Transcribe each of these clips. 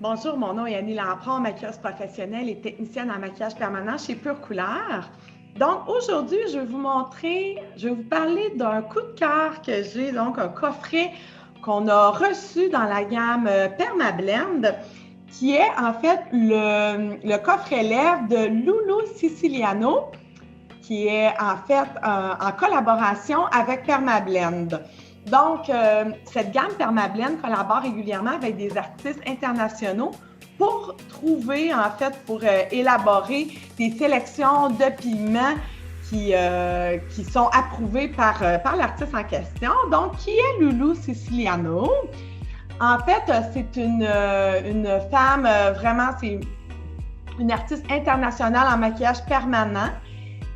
Bonjour, mon nom est Annie Lampron, maquilleuse professionnelle et technicienne en maquillage permanent chez Pure Couleur. Donc aujourd'hui, je vais vous parler d'un coup de cœur que j'ai, donc un coffret qu'on a reçu dans la gamme Permablend, qui est en fait le coffret lèvres de Lulu Siciliano, qui est en fait en collaboration avec Permablend. Donc, cette gamme Permablend collabore régulièrement avec des artistes internationaux pour trouver, en fait, pour élaborer des sélections de pigments qui sont approuvés par l'artiste en question. Donc, qui est Lulu Siciliano? En fait, c'est une femme, vraiment, c'est une artiste internationale en maquillage permanent,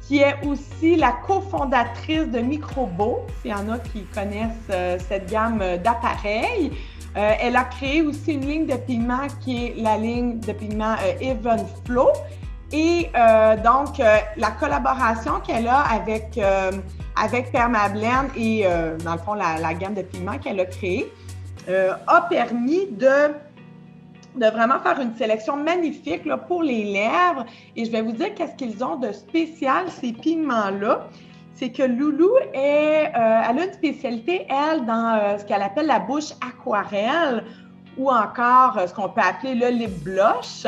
qui est aussi la cofondatrice de Microbeau, s'il y en a qui connaissent cette gamme d'appareils. Elle a créé aussi une ligne de pigments qui est la ligne de pigments Even Flow. Et donc, la collaboration qu'elle a avec Permablend et, dans le fond, la gamme de pigments qu'elle a créée a permis de vraiment faire une sélection magnifique là, pour les lèvres. Et je vais vous dire qu'est-ce qu'ils ont de spécial, ces pigments-là. C'est que Lulu elle a une spécialité, elle, dans ce qu'elle appelle la bouche aquarelle ou encore ce qu'on peut appeler le lip blush.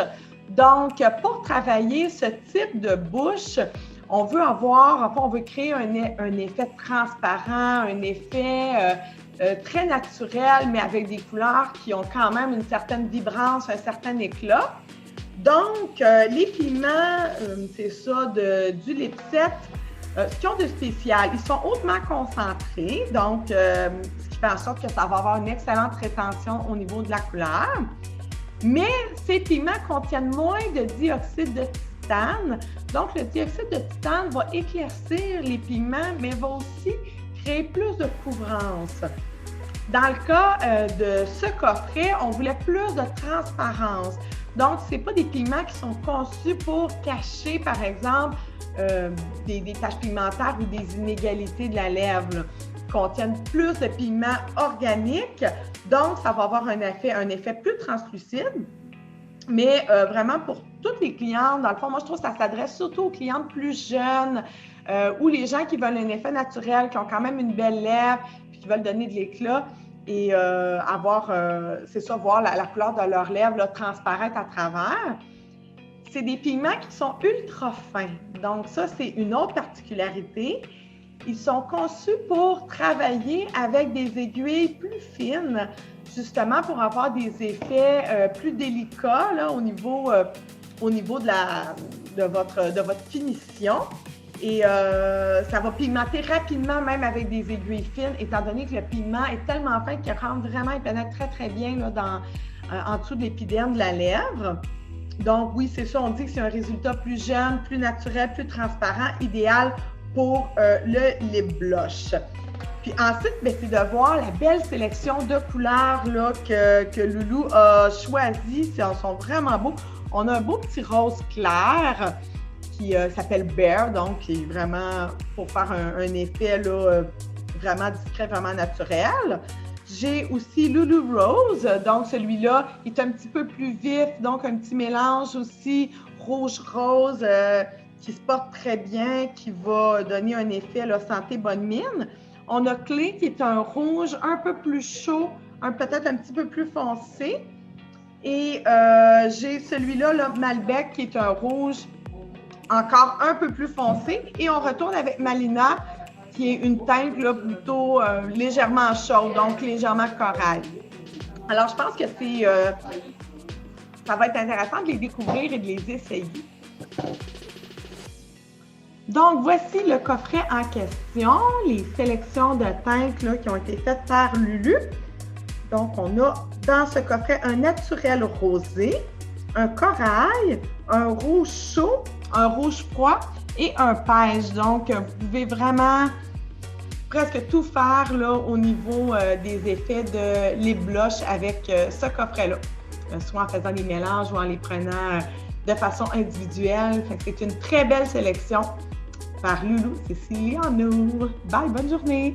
Donc, pour travailler ce type de bouche, on veut créer un effet transparent, un effet très naturel, mais avec des couleurs qui ont quand même une certaine vibrance, un certain éclat. Donc, les pigments, c'est ça, du Lipset, ce qu'ils ont de spécial, ils sont hautement concentrés, donc ce qui fait en sorte que ça va avoir une excellente rétention au niveau de la couleur. Mais ces pigments contiennent moins de dioxyde de titane. Donc, le dioxyde de titane va éclaircir les pigments, mais va aussi créer plus de couvrance. Dans le cas de ce coffret, on voulait plus de transparence. Donc, ce n'est pas des pigments qui sont conçus pour cacher, par exemple, des taches pigmentaires ou des inégalités de la lèvre. Ils contiennent plus de pigments organiques, donc ça va avoir un effet plus translucide. Mais vraiment, pour toutes les clientes, dans le fond, moi, je trouve que ça s'adresse surtout aux clientes plus jeunes ou les gens qui veulent un effet naturel, qui ont quand même une belle lèvre, puis qui veulent donner de l'éclat et voir la couleur de leurs lèvres là, transparaître à travers. C'est des pigments qui sont ultra fins. Donc ça, c'est une autre particularité. Ils sont conçus pour travailler avec des aiguilles plus fines, justement pour avoir des effets plus délicats là, au niveau de votre finition. Et ça va pigmenter rapidement, même avec des aiguilles fines, étant donné que le pigment est tellement fin qu'il rentre vraiment, il pénètre très, très bien là, en dessous de l'épiderme de la lèvre. Donc oui, c'est ça, on dit que c'est un résultat plus jeune, plus naturel, plus transparent, idéal pour le lip blush. Puis ensuite, c'est de voir la belle sélection de couleurs là, que Lulu a choisies. Ils sont vraiment beaux. On a un beau petit rose clair qui s'appelle Bear, donc qui est vraiment pour faire un effet là, vraiment discret, vraiment naturel. J'ai aussi Lulu Rose, donc celui-là est un petit peu plus vif, donc un petit mélange aussi rouge-rose qui se porte très bien, qui va donner un effet là, santé bonne mine. On a Clé qui est un rouge un peu plus chaud, peut-être un petit peu plus foncé. Et j'ai celui-là, là, Malbec, qui est un rouge encore un peu plus foncé. Et on retourne avec Malina, qui est une teinte là, plutôt légèrement chaude, donc légèrement corail. Alors, je pense que ça va être intéressant de les découvrir et de les essayer. Donc, voici le coffret en question, les sélections de teintes là, qui ont été faites par Lulu. Donc, on a dans ce coffret un naturel rosé, un corail, un rouge chaud, un rouge froid et un beige. Donc, vous pouvez vraiment presque tout faire là, au niveau des effets de lip blush avec ce coffret-là, soit en faisant des mélanges ou en les prenant de façon individuelle. C'est une très belle sélection par Lulu Siciliano. Bye, bonne journée!